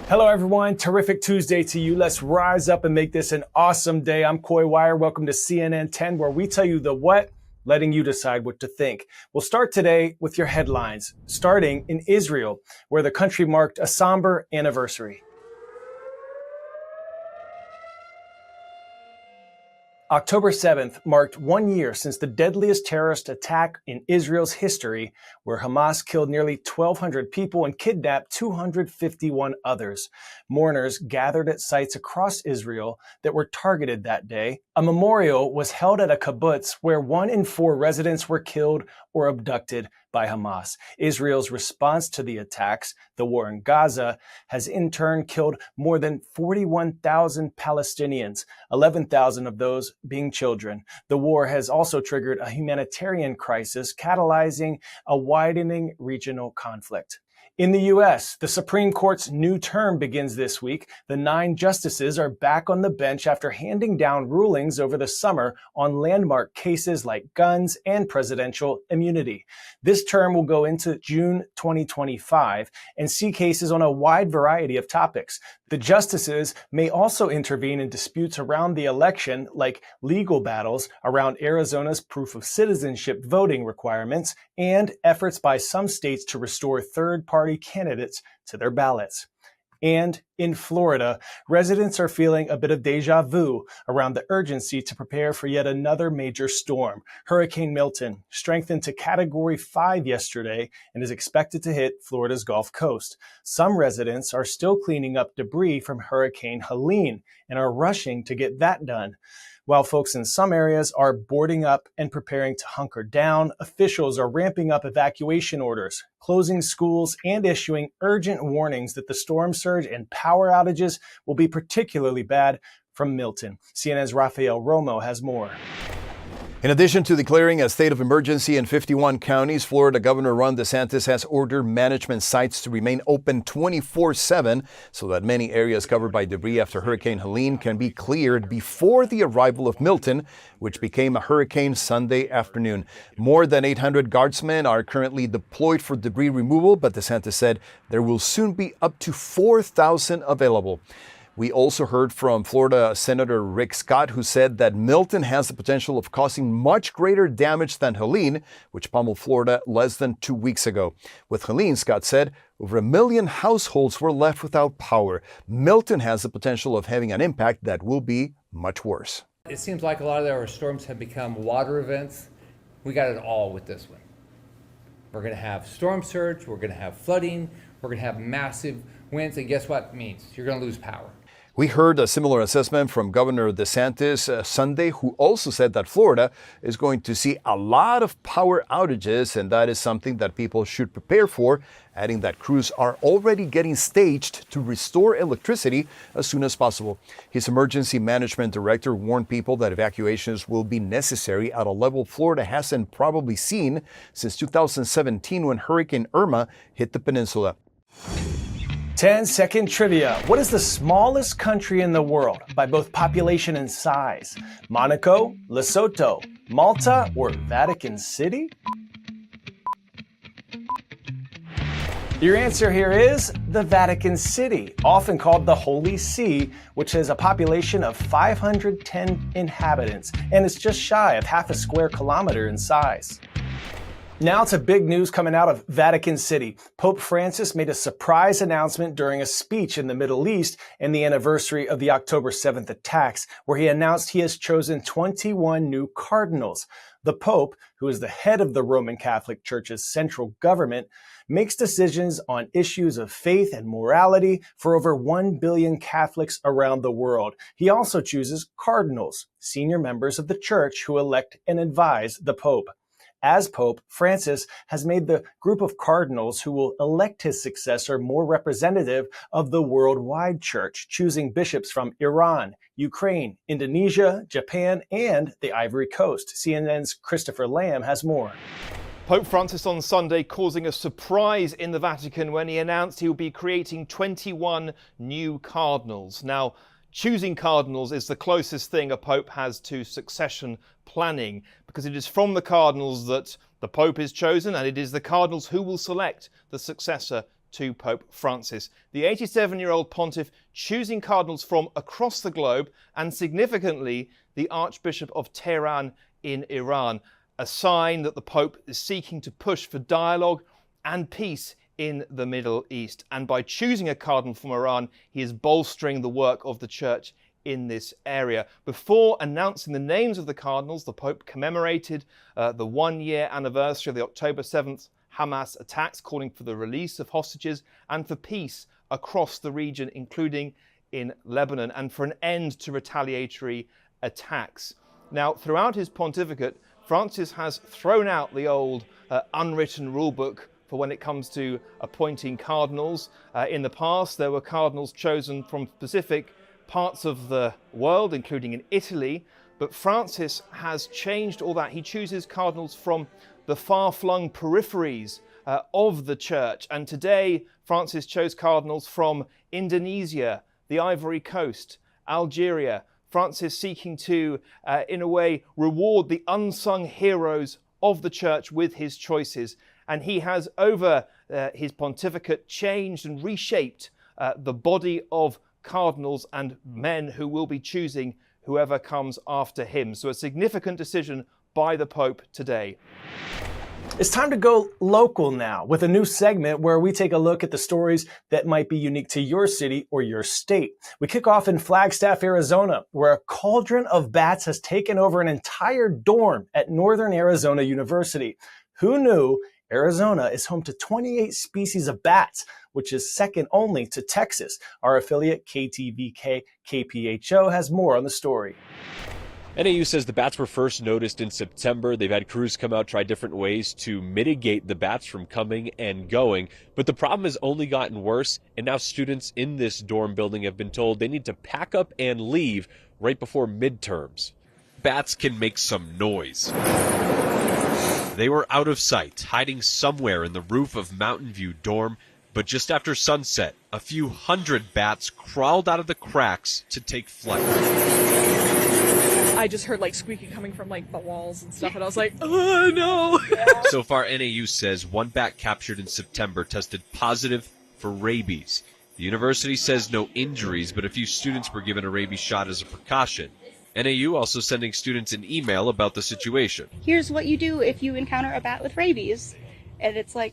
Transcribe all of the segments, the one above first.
Hello, everyone. Terrific Tuesday to you. Let's rise up and make this an awesome day. I'm Coy Wire. Welcome to CNN10, where we tell you the what, letting you decide what to think. We'll start today with your headlines, starting in Israel, where the country marked a somber anniversary. October 7th marked 1 year since the deadliest terrorist attack in Israel's history, where Hamas killed nearly 1,200 people and kidnapped 251 others. Mourners gathered at sites across Israel that were targeted that day. A memorial was held at a kibbutz where 1 in 4 residents were killed or abducted by Hamas. Israel's response to the attacks, the war in Gaza, has in turn killed more than 41,000 Palestinians, 11,000 of those being children. The war has also triggered a humanitarian crisis, catalyzing a widening regional conflict. In the U.S., the Supreme Court's new term begins this week. The 9 justices are back on the bench after handing down rulings over the summer on landmark cases like guns and presidential immunity. This term will go into June 2025 and see cases on a wide variety of topics. The justices may also intervene in disputes around the election, like legal battles around Arizona's proof of citizenship voting requirements and efforts by some states to restore third-party candidates to their ballots. And in Florida, residents are feeling a bit of deja vu around the urgency to prepare for yet another major storm. Hurricane Milton strengthened to Category 5 yesterday and is expected to hit Florida's Gulf Coast. Some residents are still cleaning up debris from Hurricane Helene and are rushing to get that done. While folks in some areas are boarding up and preparing to hunker down, officials are ramping up evacuation orders, closing schools, and issuing urgent warnings that the storm surge and power outages will be particularly bad from Milton. CNN's Rafael Romo has more. In addition to declaring a state of emergency in 51 counties, Florida Governor Ron DeSantis has ordered management sites to remain open 24/7 so that many areas covered by debris after Hurricane Helene can be cleared before the arrival of Milton, which became a hurricane Sunday afternoon. More than 800 guardsmen are currently deployed for debris removal, but DeSantis said there will soon be up to 4,000 available. We also heard from Florida Senator Rick Scott, who said that Milton has the potential of causing much greater damage than Helene, which pummeled Florida less than 2 weeks ago. With Helene, Scott said, over 1 million households were left without power. Milton has the potential of having an impact that will be much worse. It seems like a lot of our storms have become water events. We got it all with this one. We're going to have storm surge, we're going to have flooding, we're going to have massive winds, and guess what it means? You're going to lose power. We heard a similar assessment from Governor DeSantis Sunday, who also said that Florida is going to see a lot of power outages, and that is something that people should prepare for, adding that crews are already getting staged to restore electricity as soon as possible. His emergency management director warned people that evacuations will be necessary at a level Florida hasn't probably seen since 2017 when Hurricane Irma hit the peninsula. 10-second trivia. What is the smallest country in the world by both population and size? Monaco, Lesotho, Malta, or Vatican City? Your answer here is the Vatican City, often called the Holy See, which has a population of 510 inhabitants, and it's just shy of half a square kilometer in size. Now to big news coming out of Vatican City. Pope Francis made a surprise announcement during a speech in the Middle East and the anniversary of the October 7th attacks, where he announced he has chosen 21 new cardinals. The Pope, who is the head of the Roman Catholic Church's central government, makes decisions on issues of faith and morality for over 1 billion Catholics around the world. He also chooses cardinals, senior members of the church who elect and advise the Pope. As Pope, Francis has made the group of cardinals who will elect his successor more representative of the worldwide church, choosing bishops from Iran, Ukraine, Indonesia, Japan, and the Ivory Coast. CNN's Christopher Lamb has more. Pope Francis on Sunday causing a surprise in the Vatican when he announced he will be creating 21 new cardinals. Now, choosing cardinals is the closest thing a pope has to succession planning, because it is from the cardinals that the pope is chosen, and it is the cardinals who will select the successor to Pope Francis. The 87-year-old pontiff choosing cardinals from across the globe, and significantly, the Archbishop of Tehran in Iran, a sign that the Pope is seeking to push for dialogue and peace in the Middle East. And by choosing a cardinal from Iran, he is bolstering the work of the Church in this area. Before announcing the names of the cardinals, the Pope commemorated the one-year anniversary of the October 7th Hamas attacks, calling for the release of hostages and for peace across the region, including in Lebanon, and for an end to retaliatory attacks. Now, throughout his pontificate, Francis has thrown out the old unwritten rulebook for when it comes to appointing cardinals. In the past, there were cardinals chosen from specific parts of the world, including in Italy, but Francis has changed all that. He chooses cardinals from the far-flung peripheries of the church, and today Francis chose cardinals from Indonesia, the Ivory Coast, Algeria. Francis seeking to, in a way, reward the unsung heroes of the church with his choices. And he has, over his pontificate, changed and reshaped the body of cardinals and men who will be choosing whoever comes after him. So a significant decision by the Pope today. It's time to go local now with a new segment where we take a look at the stories that might be unique to your city or your state. We kick off in Flagstaff, Arizona, where a cauldron of bats has taken over an entire dorm at Northern Arizona University. Who knew Arizona is home to 28 species of bats, which is second only to Texas? Our affiliate KTVK KPHO has more on the story. NAU says the bats were first noticed in September. They've had crews come out, try different ways to mitigate the bats from coming and going. But the problem has only gotten worse, and now students in this dorm building have been told they need to pack up and leave right before midterms. Bats can make some noise. They were out of sight, hiding somewhere in the roof of Mountain View dorm. But just after sunset, a few hundred bats crawled out of the cracks to take flight. I just heard like squeaking coming from like the walls and stuff, and I was like, oh no. So far, NAU says one bat captured in September tested positive for rabies. The university says no injuries, but a few students were given a rabies shot as a precaution. NAU also sending students an email about the situation. Here's what you do if you encounter a bat with rabies. And it's like,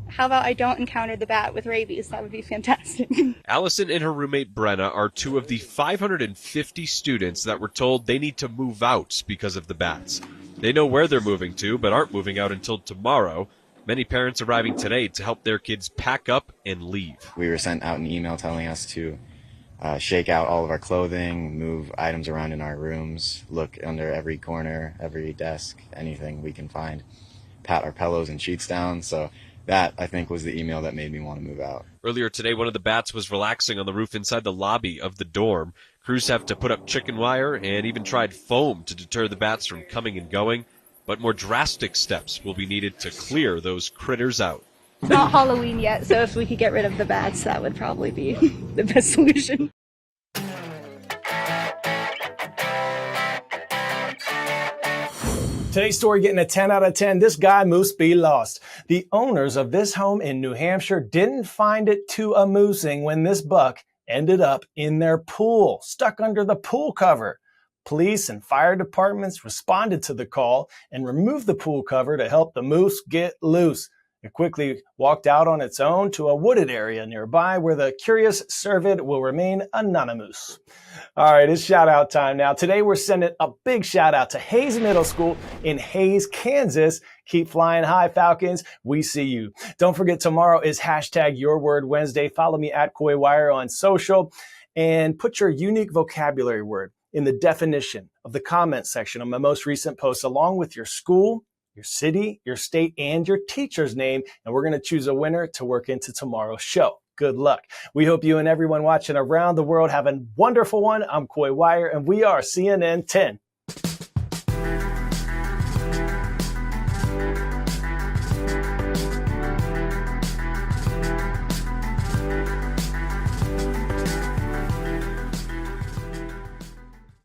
how about I don't encounter the bat with rabies? That would be fantastic. Allison and her roommate Brenna are two of the 550 students that were told they need to move out because of the bats. They know where they're moving to, but aren't moving out until tomorrow. Many parents arriving today to help their kids pack up and leave. We were sent out an email telling us to shake out all of our clothing, move items around in our rooms, look under every corner, every desk, anything we can find, pat our pillows and sheets down. So that, I think, was the email that made me want to move out. Earlier today, one of the bats was relaxing on the roof inside the lobby of the dorm. Crews have to put up chicken wire and even tried foam to deter the bats from coming and going. But more drastic steps will be needed to clear those critters out. It's not Halloween yet, so if we could get rid of the bats, that would probably be the best solution. Today's story getting a 10 out of 10. This guy must be lost. The owners of this home in New Hampshire didn't find it too amusing when this buck ended up in their pool, stuck under the pool cover. Police and fire departments responded to the call and removed the pool cover to help the moose get loose. It quickly walked out on its own to a wooded area nearby where the curious cervid will remain anonymous. All right, it's shout out time now. Today we're sending a big shout out to Hayes Middle School in Hayes, Kansas. Keep flying high, Falcons. We see you. Don't forget, tomorrow is #YourWordWednesday. Follow me at KoiWire on social and put your unique vocabulary word in the definition of the comment section of my most recent post, along with your school, your city, your state, and your teacher's name. And we're going to choose a winner to work into tomorrow's show. Good luck. We hope you and everyone watching around the world have a wonderful one. I'm KoiWire, and we are CNN10.